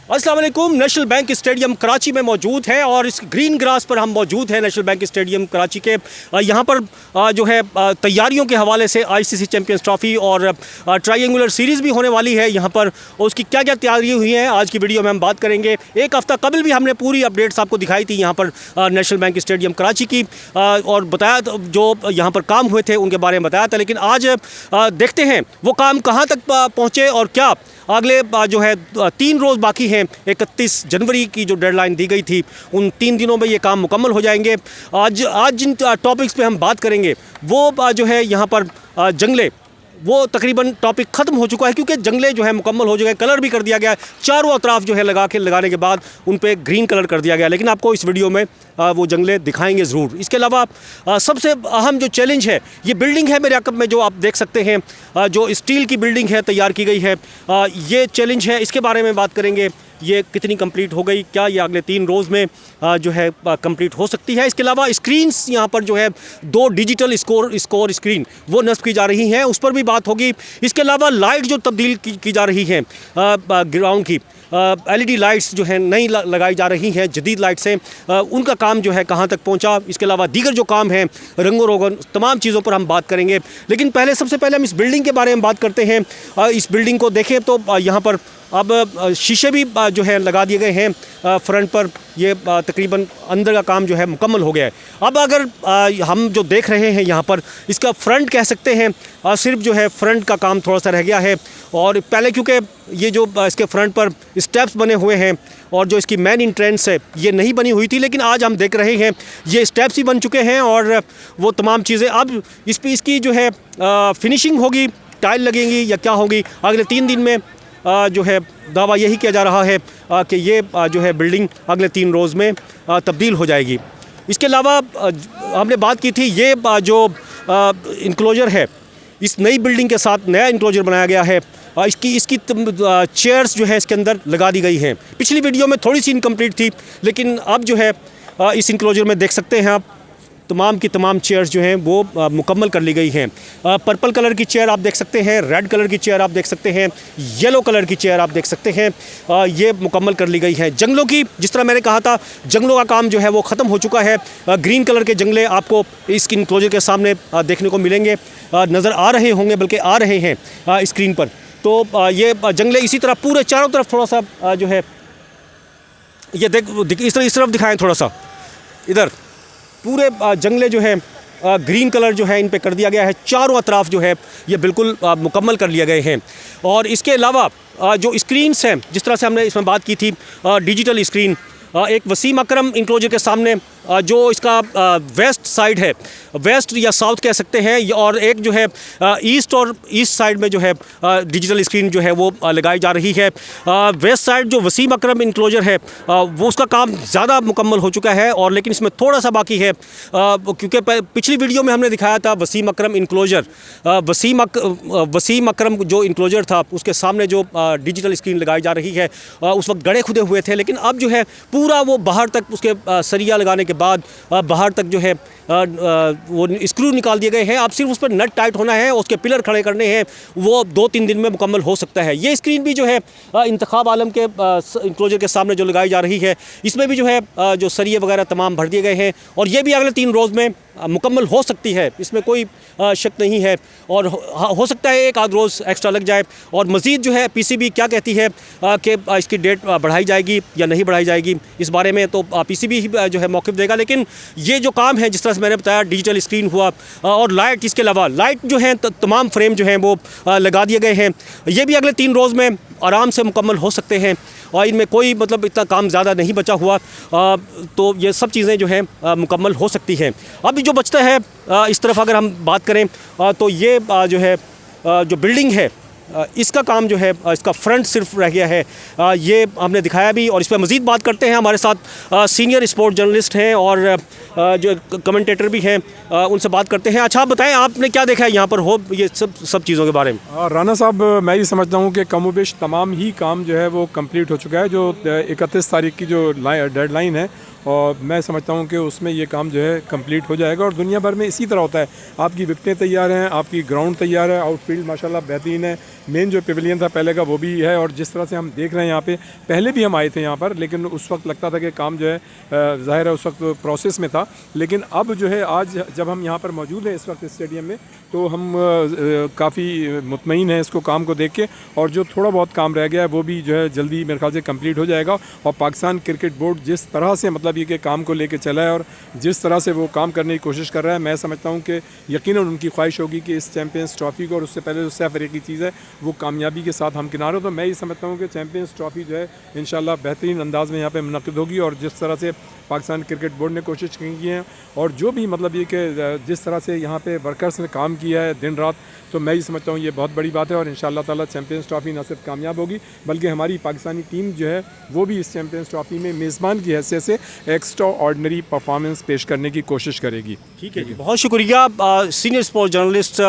अस्सलाम वालेकुम। National bank stadium Karachi में मौजूद है और इस ग्रीन ग्रास पर हम मौजूद हैं नेशनल बैंक स्टेडियम कराची के। यहाँ पर जो है तैयारियों के हवाले से आईसीसी चैंपियंस ट्रॉफ़ी और ट्रायंगुलर सीरीज़ भी होने वाली है यहाँ पर। उसकी क्या क्या तैयारी हुई है आज की वीडियो में हम बात करेंगे। एक हफ़्ता कबल भी हमने पूरी अपडेट्स आपको दिखाई थी यहाँ पर नेशनल बैंक स्टेडियम कराची की, और बताया जो यहाँ पर काम हुए थे उनके बारे में बताया था। लेकिन आज देखते हैं वो काम कहाँ तक पहुँचे और क्या अगले जो है 3 रोज़ बाकी हैं। 31 जनवरी की जो डेडलाइन दी गई थी उन 3 दिनों में ये काम मुकम्मल हो जाएंगे। आज जिन टॉपिक्स पे हम बात करेंगे वो जो है यहाँ पर जंगले, वो तकरीबन टॉपिक ख़त्म हो चुका है क्योंकि जंगले जो है मुकम्मल हो चुके हैं। कलर भी कर दिया गया है, चारों अतराफ जो है लगाने के बाद उन पे ग्रीन कलर कर दिया गया। लेकिन आपको इस वीडियो में वो जंगले दिखाएंगे ज़रूर। इसके अलावा सबसे अहम जो चैलेंज है, ये बिल्डिंग है मेरे अकब में जो आप देख सकते हैं, जो स्टील की बिल्डिंग है तैयार की गई है, ये चैलेंज है। इसके बारे में बात करेंगे, ये कितनी कंप्लीट हो गई, क्या ये अगले 3 रोज़ में जो है कंप्लीट हो सकती है। इसके अलावा स्क्रीन्स यहाँ पर जो है 2 डिजिटल स्कोर स्क्रीन वो नस्ब की जा रही हैं, उस पर भी बात होगी। इसके अलावा लाइट जो तब्दील की जा रही हैं ग्राउंड की, LED लाइट्स जो हैं नई लगाई जा रही हैं जदीद लाइट से, उनका काम जो है कहाँ तक पहुँचा। इसके अलावा दीगर जो काम हैं रंगो रोगन तमाम चीज़ों पर हम बात करेंगे। लेकिन सबसे पहले हम इस बिल्डिंग के बारे में बात करते हैं। इस बिल्डिंग को देखें तो यहाँ पर अब शीशे भी जो है लगा दिए गए हैं फ्रंट पर। ये तकरीबन अंदर का काम जो है मुकम्मल हो गया है। अब अगर हम जो देख रहे हैं यहाँ पर, इसका फ्रंट कह सकते हैं, सिर्फ जो है फ्रंट का काम थोड़ा सा रह गया है। और पहले क्योंकि ये जो इसके फ्रंट पर स्टेप्स बने हुए हैं और जो इसकी मेन एंट्रेंस है ये नहीं बनी हुई थी, लेकिन आज हम देख रहे हैं ये स्टेप्स ही बन चुके हैं और वो तमाम चीज़ें अब इसकी जो है फिनिशिंग होगी, टाइल लगेंगी या क्या होगी अगले 3 दिन में। जो है दावा यही किया जा रहा है कि ये जो है बिल्डिंग अगले 3 रोज़ में तब्दील हो जाएगी। इसके अलावा हमने बात की थी ये जो इंक्लोजर है, इस नई बिल्डिंग के साथ नया इंक्लोजर बनाया गया है। इसकी चेयर्स जो है इसके अंदर लगा दी गई हैं। पिछली वीडियो में थोड़ी सी इनकम्प्लीट थी, लेकिन अब जो है इस इंक्लोजर में देख सकते हैं आप तमाम की तमाम चेयर्स जो हैं वो मुकम्मल कर ली गई हैं। पर्पल कलर की चेयर आप देख सकते हैं, रेड कलर की चेयर आप देख सकते हैं, येलो कलर की चेयर आप देख सकते हैं, ये मुकम्मल कर ली गई हैं। जंगलों की, जिस तरह मैंने कहा था, जंगलों का काम जो है वो ख़त्म हो चुका है। ग्रीन कलर के जंगले आपको इस इंक्लोजर के सामने देखने को मिलेंगे, नज़र आ रहे होंगे, बल्कि आ रहे हैं स्क्रीन पर। तो ये जंगले इसी तरह पूरे चारों तरफ थोड़ा सा जो है ये इस तरफ दिखाएँ, थोड़ा सा इधर पूरे जंगले जो है ग्रीन कलर जो है इन पे कर दिया गया है। चारों अतराफ जो है ये बिल्कुल मुकम्मल कर लिए गए हैं। और इसके अलावा जो स्क्रीन्स हैं, जिस तरह से हमने इसमें बात की थी, डिजिटल स्क्रीन, एक वसीम अकरम इंक्लोजर के सामने जो इसका वेस्ट साइड है, वेस्ट या साउथ कह सकते हैं, और एक जो है ईस्ट और ईस्ट साइड में जो है डिजिटल स्क्रीन जो है वो लगाई जा रही है। वेस्ट साइड जो वसीम अकरम इंक्लोजर है वो उसका काम ज़्यादा मुकम्मल हो चुका है, और लेकिन इसमें थोड़ा सा बाकी है क्योंकि पिछली वीडियो में हमने दिखाया था वसीम अकरम इंक्लोजर, वसीम अकरम जो इंक्लोजर था उसके सामने जो डिजिटल स्क्रीन लगाई जा रही है उस वक्त गड़े खुदे हुए थे। लेकिन अब जो है पूरा वो बाहर तक उसके सरिया लगाने के बाद बाहर तक जो है वो स्क्रू निकाल दिए गए हैं। अब सिर्फ उस पर नट टाइट होना है, उसके पिलर खड़े करने हैं, वो 2-3 दिन में मुकम्मल हो सकता है। ये स्क्रीन भी जो है इंतखाब आलम के इंक्लोजर के सामने जो लगाई जा रही है, इसमें भी जो है जो सरिये वगैरह तमाम भर दिए गए हैं, और ये भी अगले 3 रोज़ में मुकम्मल हो सकती है, इसमें कोई शक नहीं है। और हो सकता है 1 आध रोज़ एक्स्ट्रा लग जाए। और मज़ीद जो है PCB क्या कहती है कि इसकी डेट बढ़ाई जाएगी या नहीं बढ़ाई जाएगी, इस बारे में तो PCB ही जो है मौक़िफ़ देगा। लेकिन ये जो काम है, जिस तरह से मैंने बताया, डिजिटल स्क्रीन हुआ और लाइट, इसके अलावा लाइट जो है तमाम फ्रेम जो हैं वो लगा दिए गए हैं, ये भी अगले 3 रोज़ में आराम से मुकम्मल हो सकते हैं, और इनमें कोई मतलब इतना काम ज़्यादा नहीं बचा हुआ। तो ये सब चीज़ें जो हैं मुकम्मल हो सकती हैं। अभी जो बचता है इस तरफ अगर हम बात करें तो ये जो है जो बिल्डिंग है इसका काम जो है, इसका फ्रंट सिर्फ रह गया है, ये हमने दिखाया भी। और इस पर मज़ीद बात करते हैं, हमारे साथ सीनियर स्पोर्ट जर्नलिस्ट हैं और जो कमेंटेटर भी हैं, उनसे बात करते हैं। अच्छा, आप बताएं आपने क्या देखा है यहाँ पर, हो ये सब चीज़ों के बारे में। राना साहब, मैं ये समझता हूँ कि कमोबेश तमाम ही काम जो है वो कंप्लीट हो चुका है। जो 31 तारीख की जो डेडलाइन है, और मैं समझता हूँ कि उसमें ये काम जो है कंप्लीट हो जाएगा। और दुनिया भर में इसी तरह होता है, आपकी विकटें तैयार हैं, आपकी ग्राउंड तैयार है, आउटफील्ड माशाल्लाह बेहतरीन है, मेन जो पेविलियन था पहले का वो भी है, और जिस तरह से हम देख रहे हैं यहाँ पे, पहले भी हम आए थे यहाँ पर, लेकिन उस वक्त लगता था कि काम जो है ज़ाहिर है उस वक्त प्रोसेस में था, लेकिन अब जो है आज जब हम यहाँ पर मौजूद हैं इस वक्त स्टेडियम में, तो हम काफ़ी मुतमईन हैं इसको काम को देख के, और जो थोड़ा बहुत काम रह गया है वो भी जो है जल्दी मेरे ख्याल से कंप्लीट हो जाएगा। और पाकिस्तान क्रिकेट बोर्ड जिस तरह से मतलब ये कि काम को लेके चला है और जिस तरह से वो काम करने की कोशिश कर रहा है, मैं समझता हूँ कि यकीनन उनकी ख्वाहिश होगी कि इस चैम्पियंस ट्रॉफ़ी को, और उससे पहले जो सैफ अली की चीज़ है वो कामयाबी के साथ हम किनारे हो। तो मैं ये समझता हूँ कि चैम्पियंस ट्रॉफ़ी जो है इंशाल्लाह बेहतरीन अंदाज़ में यहाँ पर मुनक़िद होगी, और जिस तरह से पाकिस्तान क्रिकेट बोर्ड ने कोशिश की है, और जो भी मतलब ये कि जिस तरह से यहाँ पे वर्कर्स ने काम किया है दिन रात, तो मैं ये समझता हूँ ये बहुत बड़ी बात है। और इंशाअल्लाह ताला चैम्पियंस ट्रॉफ़ी न सिर्फ कामयाब होगी, बल्कि हमारी पाकिस्तानी टीम जो है वो भी इस चैम्पियंस ट्रॉफ़ी में मेज़बान की हैसियत से एक्स्ट्रा ऑर्डनरी परफॉर्मेंस पेश करने की कोशिश करेगी। ठीक है जी, बहुत शुक्रिया। सीनियर स्पोर्ट्स जर्नलिस्ट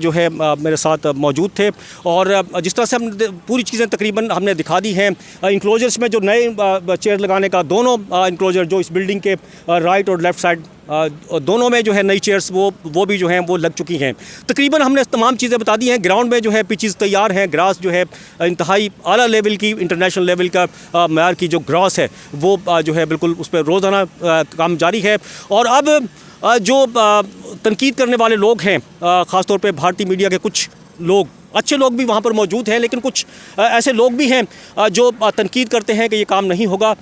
जो है मेरे साथ मौजूद थे, और जिस तरह से हम पूरी चीज़ें तकरीबन हमने दिखा दी हैं। इंक्लोजर्स में जो नए चेयर लगाने का, दोनों इंक्लोजर जो इस बिल्डिंग के राइट और लेफ़्ट साइड दोनों में जो है नई चेयर्स वो भी जो हैं वो लग चुकी हैं। तकरीबन हमने तमाम चीज़ें बता दी हैं। ग्राउंड में जो है पिचेस तैयार हैं, ग्रास जो है इंतहाई आला लेवल की, इंटरनेशनल लेवल का मयार की जो ग्रास है वो जो है बिल्कुल उस पर रोज़ाना काम जारी है। और अब जो तनकीद करने वाले लोग हैं, ख़ास तौर पे भारतीय मीडिया के कुछ लोग, अच्छे लोग भी वहाँ पर मौजूद हैं, लेकिन कुछ ऐसे लोग भी हैं जो तनकीद करते हैं कि ये काम नहीं होगा।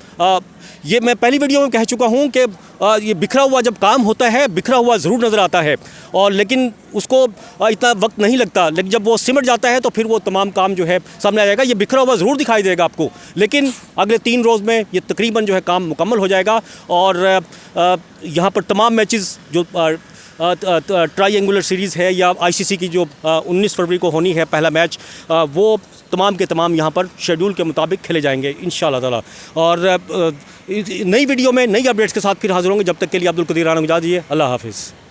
ये मैं पहली वीडियो में कह चुका हूँ कि ये बिखरा हुआ जब काम होता है, बिखरा हुआ ज़रूर नज़र आता है, और लेकिन उसको इतना वक्त नहीं लगता, लेकिन जब वो सिमट जाता है तो फिर वो तमाम काम जो है सामने आ जाएगा। ये बिखरा हुआ ज़रूर दिखाई देगा आपको, लेकिन अगले 3 रोज़ में ये तकरीबन जो है काम मुकम्मल हो जाएगा। और यहाँ पर तमाम मैचेस जो ट्रायंगुलर सीरीज़ है या आईसीसी की जो 19 फरवरी को होनी है पहला मैच, वो तमाम के तमाम यहाँ पर शेड्यूल के मुताबिक खेले जाएंगे इंशाअल्लाह ताला। और नई वीडियो में नई अपडेट्स के साथ फिर हाज़िर होंगे। जब तक के लिए अब्दुल कदीर राना को इजाज़त दीजिए। अल्लाह हाफ़िज़।